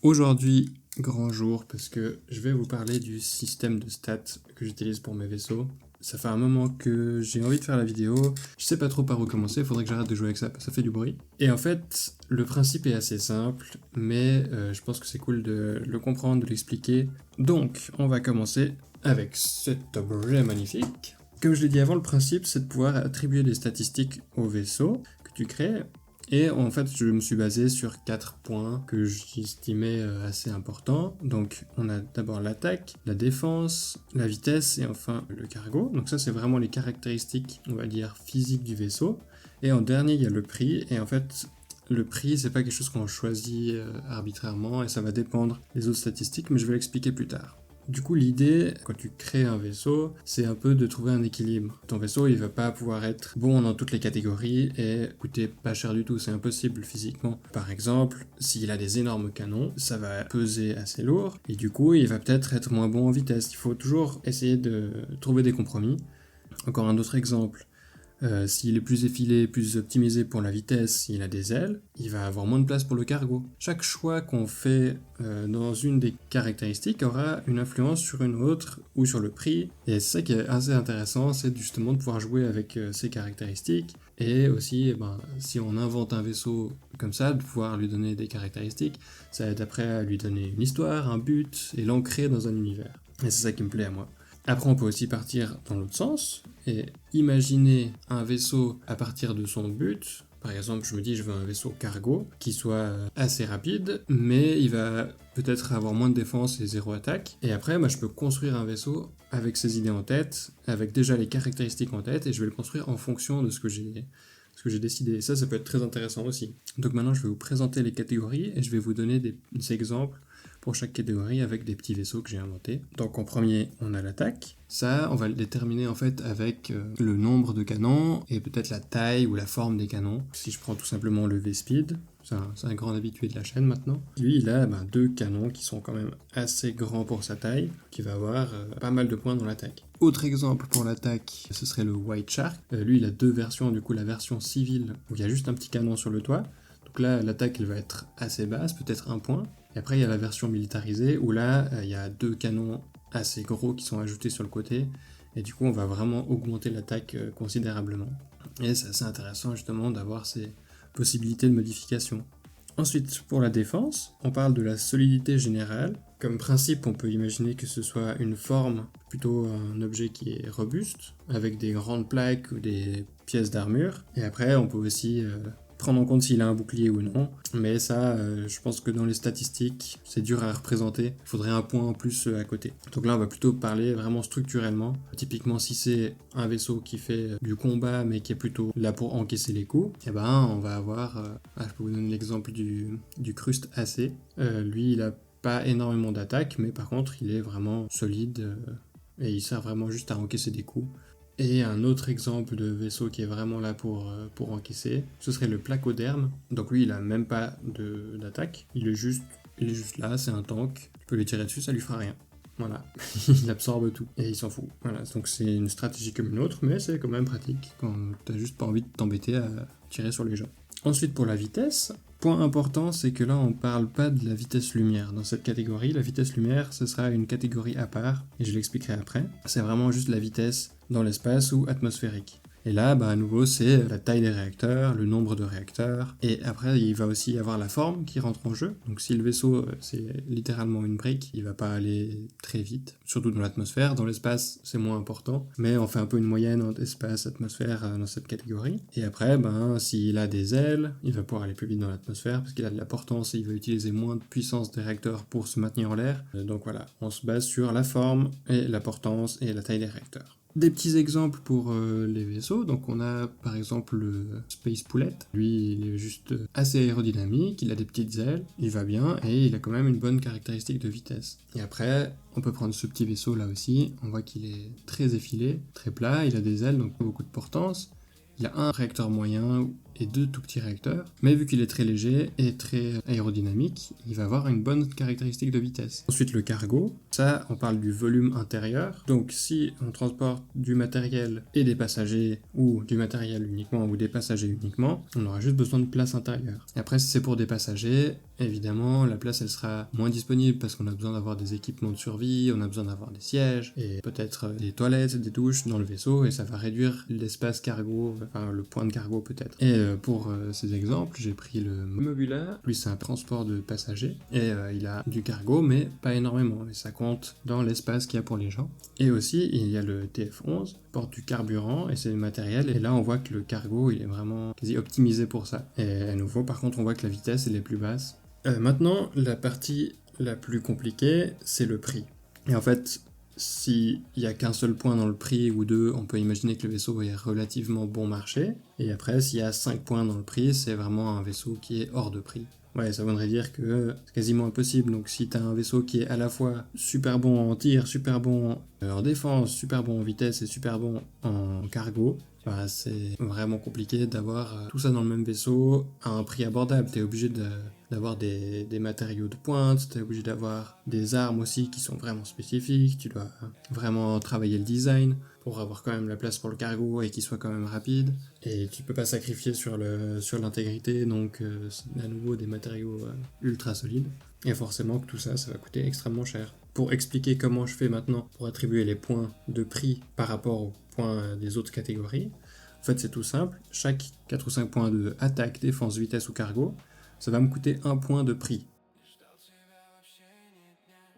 Aujourd'hui, grand jour, parce que je vais vous parler du système de stats que j'utilise pour mes vaisseaux. Ça fait un moment que j'ai envie de faire la vidéo, je sais pas trop par où commencer, il faudrait que j'arrête de jouer avec ça, parce que ça fait du bruit. Et en fait, le principe est assez simple, mais je pense que c'est cool de le comprendre, de l'expliquer. Donc, on va commencer avec cet objet magnifique. Comme je l'ai dit avant, le principe c'est de pouvoir attribuer des statistiques au vaisseau que tu crées. Et en fait, je me suis basé sur 4 points que j'estimais assez importants. Donc, on a d'abord l'attaque, la défense, la vitesse et enfin le cargo. Donc ça, c'est vraiment les caractéristiques, on va dire, physiques du vaisseau. Et en dernier, il y a le prix. Et en fait, le prix, c'est pas quelque chose qu'on choisit arbitrairement et ça va dépendre des autres statistiques, mais je vais l'expliquer plus tard. Du coup, l'idée, quand tu crées un vaisseau, c'est un peu de trouver un équilibre. Ton vaisseau, il va pas pouvoir être bon dans toutes les catégories et coûter pas cher du tout, c'est impossible physiquement. Par exemple, s'il a des énormes canons, ça va peser assez lourd, et du coup, il va peut-être être moins bon en vitesse. Il faut toujours essayer de trouver des compromis. Encore un autre exemple. S'il est plus effilé, plus optimisé pour la vitesse, s'il a des ailes, il va avoir moins de place pour le cargo. Chaque choix qu'on fait dans une des caractéristiques aura une influence sur une autre ou sur le prix. Et c'est ça qui est assez intéressant, c'est justement de pouvoir jouer avec ces caractéristiques. Et aussi, si on invente un vaisseau comme ça, de pouvoir lui donner des caractéristiques, ça aide après à lui donner une histoire, un but, et l'ancrer dans un univers. Et c'est ça qui me plaît à moi. Après, on peut aussi partir dans l'autre sens et imaginer un vaisseau à partir de son but. Par exemple, je me dis je veux un vaisseau cargo qui soit assez rapide, mais il va peut-être avoir moins de défense et zéro attaque. Et après, je peux construire un vaisseau avec ces idées en tête, avec déjà les caractéristiques en tête, et je vais le construire en fonction de ce que j'ai décidé. Et ça peut être très intéressant aussi. Donc maintenant, je vais vous présenter les catégories et je vais vous donner des exemples pour chaque catégorie avec des petits vaisseaux que j'ai inventés. Donc en premier, on a l'attaque. Ça, on va le déterminer en fait avec le nombre de canons et peut-être la taille ou la forme des canons. Si je prends tout simplement le V-Speed, c'est un grand habitué de la chaîne maintenant. Lui, il a deux canons qui sont quand même assez grands pour sa taille, qui va avoir pas mal de points dans l'attaque. Autre exemple pour l'attaque, ce serait le White Shark. Lui, il a deux versions, du coup la version civile, où il y a juste un petit canon sur le toit. Donc là, l'attaque, elle va être assez basse, peut-être 1 point. Et après, il y a la version militarisée, où là, il y a 2 canons assez gros qui sont ajoutés sur le côté. Et du coup, on va vraiment augmenter l'attaque considérablement. Et c'est assez intéressant, justement, d'avoir ces possibilités de modification. Ensuite, pour la défense, on parle de la solidité générale. Comme principe, on peut imaginer que ce soit une forme, plutôt un objet qui est robuste, avec des grandes plaques ou des pièces d'armure. Et après, on peut aussi prendre en compte s'il a un bouclier ou non, mais ça, je pense que dans les statistiques, c'est dur à représenter, il faudrait un point en plus à côté. Donc là, on va plutôt parler vraiment structurellement. Typiquement, si c'est un vaisseau qui fait du combat, mais qui est plutôt là pour encaisser les coups, on va avoir, je peux vous donner l'exemple du Crust AC. Lui, il a pas énormément d'attaque, mais par contre, il est vraiment solide, et il sert vraiment juste à encaisser des coups. Et un autre exemple de vaisseau qui est vraiment là pour encaisser, ce serait le Placoderme. Donc lui, il a même pas d'attaque, il est juste là, c'est un tank. Tu peux lui tirer dessus, ça lui fera rien. Voilà, il absorbe tout et il s'en fout. Voilà, donc c'est une stratégie comme une autre, mais c'est quand même pratique quand t'as juste pas envie de t'embêter à tirer sur les gens. Ensuite, pour la vitesse, point important, c'est que là, on parle pas de la vitesse lumière. Dans cette catégorie, la vitesse lumière, ce sera une catégorie à part, et je l'expliquerai après. C'est vraiment juste la vitesse dans l'espace ou atmosphérique. Et là, à nouveau, c'est la taille des réacteurs, le nombre de réacteurs, et après, il va aussi y avoir la forme qui rentre en jeu. Donc si le vaisseau, c'est littéralement une brique, il va pas aller très vite, surtout dans l'atmosphère. Dans l'espace, c'est moins important, mais on fait un peu une moyenne entre espace, atmosphère dans cette catégorie. Et après, s'il a des ailes, il va pouvoir aller plus vite dans l'atmosphère, parce qu'il a de la portance et il va utiliser moins de puissance des réacteurs pour se maintenir en l'air. Donc voilà, on se base sur la forme, et la portance, et la taille des réacteurs. Des petits exemples pour les vaisseaux, donc on a par exemple le Space Poulet, lui il est juste assez aérodynamique, il a des petites ailes, il va bien et il a quand même une bonne caractéristique de vitesse. Et après, on peut prendre ce petit vaisseau là aussi, on voit qu'il est très effilé, très plat, il a des ailes donc beaucoup de portance, il a un réacteur moyen et 2 tout petits réacteurs, mais vu qu'il est très léger et très aérodynamique, il va avoir une bonne caractéristique de vitesse. Ensuite le cargo, ça on parle du volume intérieur, donc si on transporte du matériel et des passagers, ou du matériel uniquement ou des passagers uniquement, on aura juste besoin de place intérieure. Et après si c'est pour des passagers, évidemment la place elle sera moins disponible parce qu'on a besoin d'avoir des équipements de survie, on a besoin d'avoir des sièges, et peut-être des toilettes, des douches dans le vaisseau, et ça va réduire l'espace cargo, enfin le point de cargo peut-être. Et pour ces exemples, j'ai pris le Mobula, lui c'est un transport de passagers, et il a du cargo, mais pas énormément, et ça compte dans l'espace qu'il y a pour les gens. Et aussi, il y a le TF11, porte du carburant, et c'est du matériel, et là on voit que le cargo, il est vraiment quasi optimisé pour ça. Et à nouveau, par contre, on voit que la vitesse, elle est plus basse. Maintenant, la partie la plus compliquée, c'est le prix. Et en fait, s'il n'y a qu'un seul point dans le prix ou deux, on peut imaginer que le vaisseau est relativement bon marché. Et après, s'il y a 5 points dans le prix, c'est vraiment un vaisseau qui est hors de prix. Ouais, ça voudrait dire que c'est quasiment impossible. Donc si tu as un vaisseau qui est à la fois super bon en tir, super bon en défense, super bon en vitesse et super bon en cargo, bah, c'est vraiment compliqué d'avoir tout ça dans le même vaisseau à un prix abordable. T'es obligé d'avoir des matériaux de pointe, t'es obligé d'avoir des armes aussi qui sont vraiment spécifiques, tu dois vraiment travailler le design pour avoir quand même la place pour le cargo et qu'il soit quand même rapide. Et tu peux pas sacrifier sur l'intégrité, donc à nouveau des matériaux ultra solides. Et forcément que tout ça, ça va coûter extrêmement cher. Pour expliquer comment je fais maintenant pour attribuer les points de prix par rapport aux points des autres catégories, en fait c'est tout simple, chaque 4 ou 5 points de attaque, défense, vitesse ou cargo, ça va me coûter 1 point de prix.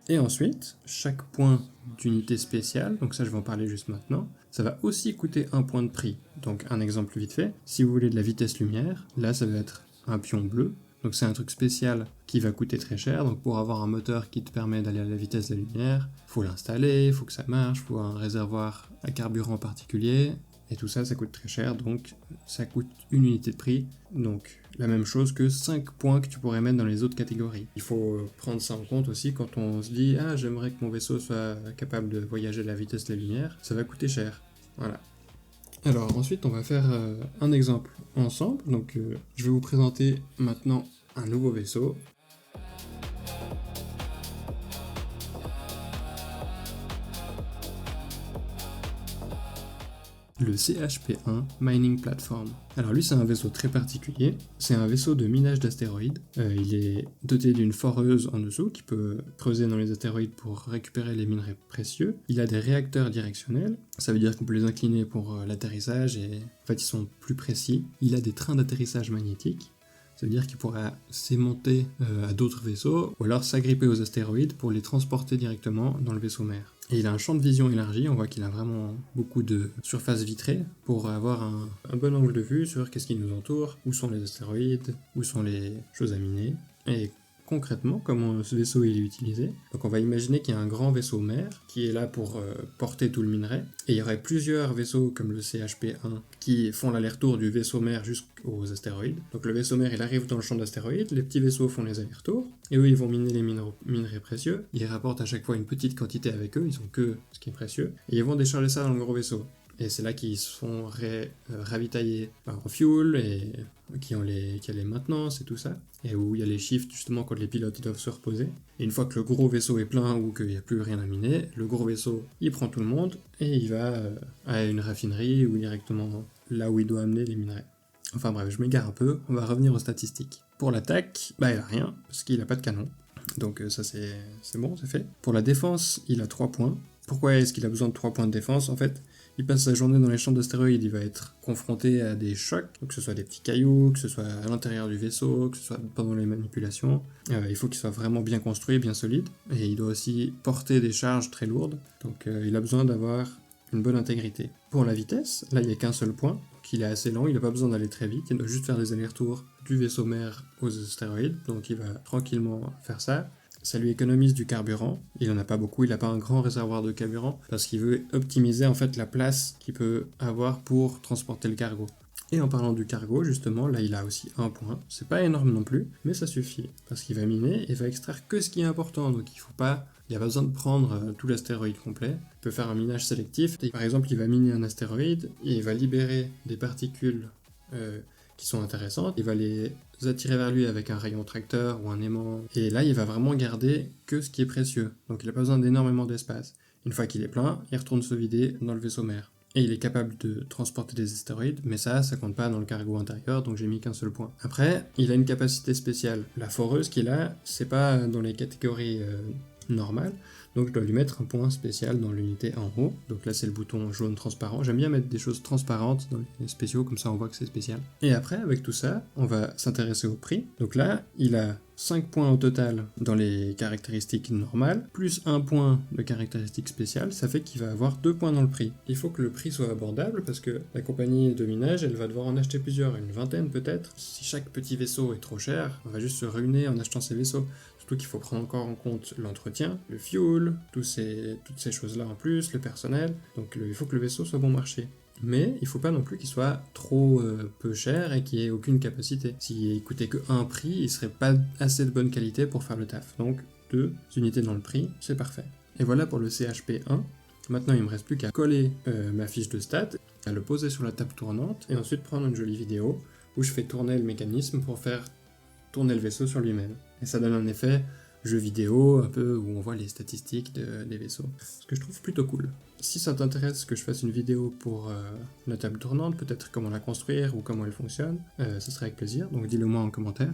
Et ensuite, chaque point d'unité spéciale, donc ça je vais en parler juste maintenant, ça va aussi coûter 1 point de prix. Donc un exemple vite fait, si vous voulez de la vitesse lumière, là ça va être un pion bleu, donc c'est un truc spécial qui va coûter très cher, donc pour avoir un moteur qui te permet d'aller à la vitesse de la lumière, il faut l'installer, il faut que ça marche, il faut un réservoir à carburant particulier, et tout ça, ça coûte très cher, donc ça coûte une unité de prix, donc la même chose que 5 points que tu pourrais mettre dans les autres catégories. Il faut prendre ça en compte aussi quand on se dit « Ah, j'aimerais que mon vaisseau soit capable de voyager à la vitesse de la lumière », ça va coûter cher. Voilà. Alors ensuite, on va faire un exemple ensemble, donc je vais vous présenter maintenant un nouveau vaisseau. Le CHP-1 Mining Platform. Alors lui c'est un vaisseau très particulier, c'est un vaisseau de minage d'astéroïdes, il est doté d'une foreuse en dessous qui peut creuser dans les astéroïdes pour récupérer les minerais précieux, il a des réacteurs directionnels, ça veut dire qu'on peut les incliner pour l'atterrissage et en fait ils sont plus précis, il a des trains d'atterrissage magnétiques, ça veut dire qu'il pourra s'aimanter à d'autres vaisseaux ou alors s'agripper aux astéroïdes pour les transporter directement dans le vaisseau mère. Et il a un champ de vision élargi, on voit qu'il a vraiment beaucoup de surface vitrée pour avoir un bon angle de vue sur qu'est-ce qui nous entoure, où sont les astéroïdes, où sont les choses à miner, et concrètement comment ce vaisseau il est utilisé. Donc on va imaginer qu'il y a un grand vaisseau mère qui est là pour porter tout le minerai, et il y aurait plusieurs vaisseaux comme le CHP-1 qui font l'aller-retour du vaisseau mère jusqu'aux astéroïdes. Donc le vaisseau mère il arrive dans le champ d'astéroïdes, les petits vaisseaux font les allers-retours, et eux ils vont miner les minerais précieux, ils rapportent à chaque fois une petite quantité avec eux, ils ont que ce qui est précieux, et ils vont décharger ça dans le gros vaisseau. Et c'est là qu'ils se font ravitailler en fuel, et qui a les maintenances et tout ça, et où il y a les shifts justement quand les pilotes doivent se reposer. Et une fois que le gros vaisseau est plein ou qu'il n'y a plus rien à miner, le gros vaisseau il prend tout le monde et il va à une raffinerie ou directement là où il doit amener les minerais. Enfin bref, je m'égare un peu, on va revenir aux statistiques. Pour l'attaque, il a rien, parce qu'il n'a pas de canon. Donc ça c'est bon, c'est fait. Pour la défense, il a 3 points. Pourquoi est-ce qu'il a besoin de 3 points de défense? En fait, il passe sa journée dans les champs d'astéroïdes, il va être confronté à des chocs, que ce soit des petits cailloux, que ce soit à l'intérieur du vaisseau, que ce soit pendant les manipulations. Il faut qu'il soit vraiment bien construit, bien solide, et il doit aussi porter des charges très lourdes, donc il a besoin d'avoir une bonne intégrité. Pour la vitesse, là il n'y a qu'un seul point, qu'il est assez lent, il n'a pas besoin d'aller très vite, il doit juste faire des allers-retours du vaisseau mère aux astéroïdes, donc il va tranquillement faire ça. Ça lui économise du carburant, il en a pas beaucoup, il n'a pas un grand réservoir de carburant, parce qu'il veut optimiser en fait la place qu'il peut avoir pour transporter le cargo. Et en parlant du cargo, justement, là il a aussi 1 point, c'est pas énorme non plus, mais ça suffit, parce qu'il va miner et va extraire que ce qui est important, donc il n'y a pas besoin de prendre tout l'astéroïde complet, il peut faire un minage sélectif, et par exemple il va miner un astéroïde, et il va libérer des particules qui sont intéressantes, il va les attirer vers lui avec un rayon tracteur ou un aimant, et là il va vraiment garder que ce qui est précieux, donc il n'a pas besoin d'énormément d'espace. Une fois qu'il est plein, il retourne se vider dans le vaisseau mère. Et il est capable de transporter des astéroïdes, mais ça compte pas dans le cargo intérieur, donc j'ai mis qu'un seul point. Après, il a une capacité spéciale. La foreuse qu'il a, c'est pas dans les catégories normales, donc je dois lui mettre un point spécial dans l'unité en haut. Donc là c'est le bouton jaune transparent. J'aime bien mettre des choses transparentes dans les spéciaux, comme ça on voit que c'est spécial. Et après, avec tout ça, on va s'intéresser au prix. Donc là, il a 5 points au total dans les caractéristiques normales, plus 1 point de caractéristiques spéciales, ça fait qu'il va avoir 2 points dans le prix. Il faut que le prix soit abordable parce que la compagnie de minage, elle va devoir en acheter plusieurs, une vingtaine peut-être. Si chaque petit vaisseau est trop cher, on va juste se ruiner en achetant ces vaisseaux. Surtout qu'il faut prendre encore en compte l'entretien, le fuel, toutes ces choses-là en plus, le personnel. Donc il faut que le vaisseau soit bon marché. Mais il faut pas non plus qu'il soit trop peu cher et qu'il ait aucune capacité. S'il coûtait que un prix, il serait pas assez de bonne qualité pour faire le taf. Donc 2 unités dans le prix, c'est parfait. Et voilà pour le CHP1. Maintenant il me reste plus qu'à coller ma fiche de stats, à le poser sur la table tournante et ensuite prendre une jolie vidéo où je fais tourner le mécanisme pour faire tourner le vaisseau sur lui-même. Et ça donne un effet jeu vidéo, un peu où on voit les statistiques des vaisseaux. Ce que je trouve plutôt cool. Si ça t'intéresse que je fasse une vidéo pour la table tournante, peut-être comment la construire ou comment elle fonctionne, ce serait avec plaisir, donc dis-le moi en commentaire.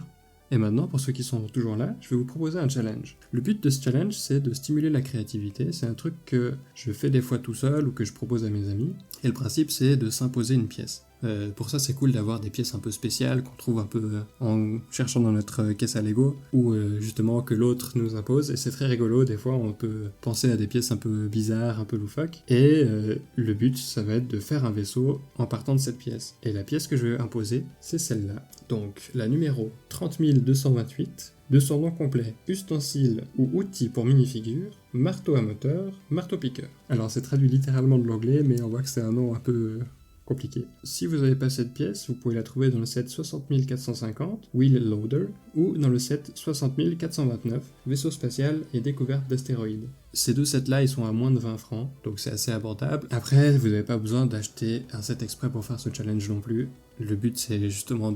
Et maintenant, pour ceux qui sont toujours là, je vais vous proposer un challenge. Le but de ce challenge, c'est de stimuler la créativité. C'est un truc que je fais des fois tout seul ou que je propose à mes amis. Et le principe, c'est de s'imposer une pièce. Pour ça, c'est cool d'avoir des pièces un peu spéciales qu'on trouve un peu en cherchant dans notre caisse à Lego ou justement que l'autre nous impose. Et c'est très rigolo, des fois on peut penser à des pièces un peu bizarres, un peu loufoques. Et le but, ça va être de faire un vaisseau en partant de cette pièce. Et la pièce que je vais imposer, c'est celle-là. Donc la numéro 30228, de son nom complet, ustensile ou outil pour minifigure, marteau à moteur, marteau-piqueur. Alors c'est traduit littéralement de l'anglais, mais on voit que c'est un nom un peu compliqué. Si vous n'avez pas cette pièce, vous pouvez la trouver dans le set 60450, Wheel Loader, ou dans le set 60429, Vaisseau spatial et découverte d'astéroïdes. Ces deux sets-là, ils sont à moins de 20 francs, donc c'est assez abordable. Après, vous n'avez pas besoin d'acheter un set exprès pour faire ce challenge non plus. Le but, c'est justement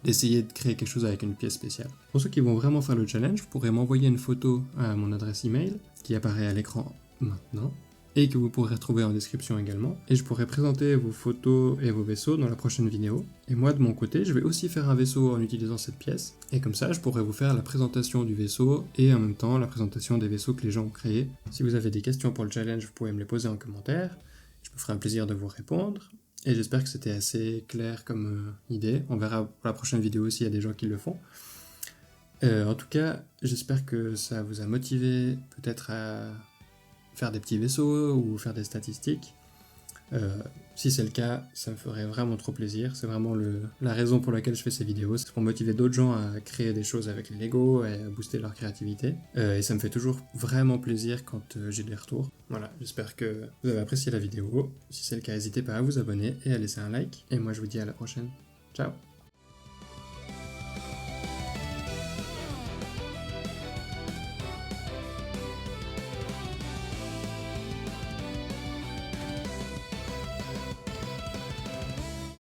d'essayer de créer quelque chose avec une pièce spéciale. Pour ceux qui vont vraiment faire le challenge, vous pourrez m'envoyer une photo à mon adresse email, qui apparaît à l'écran maintenant, et que vous pourrez retrouver en description également. Et je pourrai présenter vos photos et vos vaisseaux dans la prochaine vidéo. Et moi, de mon côté, je vais aussi faire un vaisseau en utilisant cette pièce. Et comme ça, je pourrai vous faire la présentation du vaisseau et en même temps la présentation des vaisseaux que les gens ont créés. Si vous avez des questions pour le challenge, vous pouvez me les poser en commentaire. Je me ferai un plaisir de vous répondre. Et j'espère que c'était assez clair comme idée. On verra pour la prochaine vidéo s'il y a des gens qui le font. En tout cas, j'espère que ça vous a motivé peut-être à faire des petits vaisseaux ou faire des statistiques. Si c'est le cas, ça me ferait vraiment trop plaisir. C'est vraiment la raison pour laquelle je fais ces vidéos. C'est pour motiver d'autres gens à créer des choses avec les Lego et à booster leur créativité. Et ça me fait toujours vraiment plaisir quand j'ai des retours. Voilà, j'espère que vous avez apprécié la vidéo. Si c'est le cas, n'hésitez pas à vous abonner et à laisser un like. Et moi je vous dis à la prochaine. Ciao!